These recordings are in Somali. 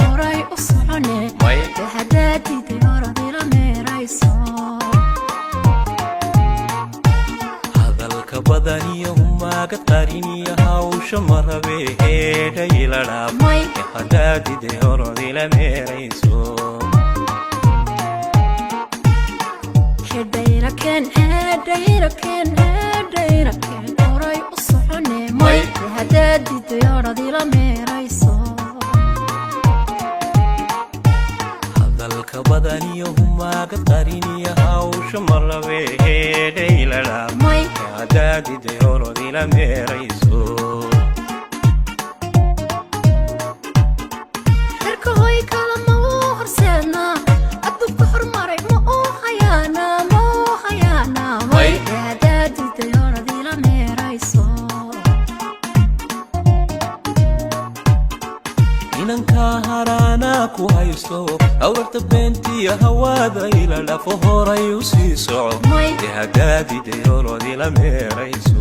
horay u socone haddaad diiday orodila meerayso hadalka badaniyo humaaga qariniyo hawsha marabe heedhayla dhaaf haddaad diiday orodila meerayso hedayraken horay u socone haddaad diiday orodila meerayso hadalka badaniyo humaaga qariniyo hawsha marabe heedhayla dhaaf haddaad diiday orodila meerayso inanka harana ku haysto awrta beentiya hawada ila dhafo horay u sii soco haddaad diiday orodila meerayso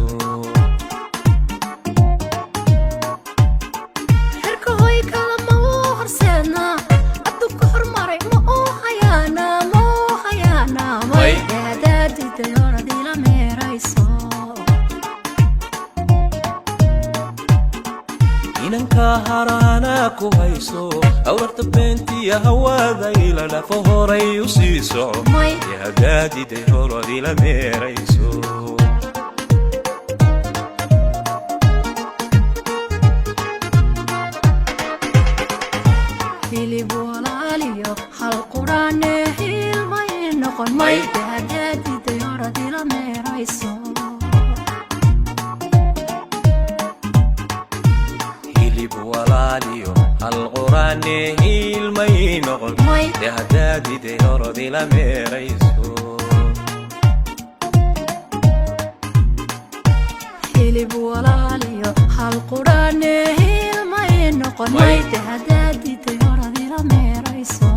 inanka harana ku hayso awrta beentiya hawada ila dhafo horay u sii soco haddaad diiday orodila meerayso hilib walaaliyo hal quraane hilmay noqon haddaad diiday orodila meerayso walaaliyo hal quraane hilmay noqon haddaad diiday orodila meerayso hilib walaaliyo hal quraane hilmay noqon haddaad diiday orodila meerayso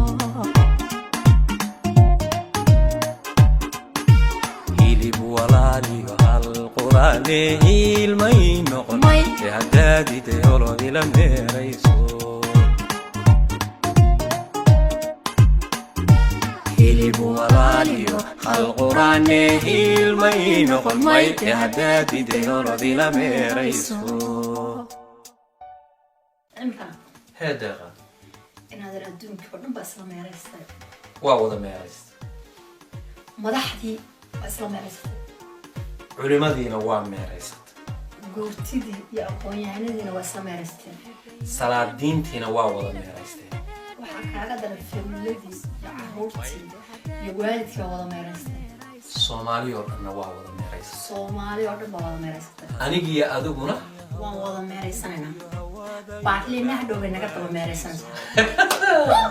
hilib walaaliyo hal quraane hilmay noqon haddaad diiday orodila meerayso hilib walaaliyo hal quraane hilmay noqon haddaad diiday orodila meerayso heedeeqa inaadan adduunka oo dhan baa isla meeraystay waa wada meeraystay madaxdii waa isla meeraystay culimadiina waa meeraysatay goortidii iyo aqoon-yahanadiina waa isla meeraysteen salaadiintiina waa wada meeraysteen waxaa kaaga daran familiadiis iyo caruurtii iyo waalidkii waa wada meeraysteen soomaali oo dhanna waa wada meeraysatay soomaali oo dhan baa wada meeraysatay anigiyo adiguna waan wada meeraysanaynaa baadliina hadhow bay naga daba meeraysanaysaa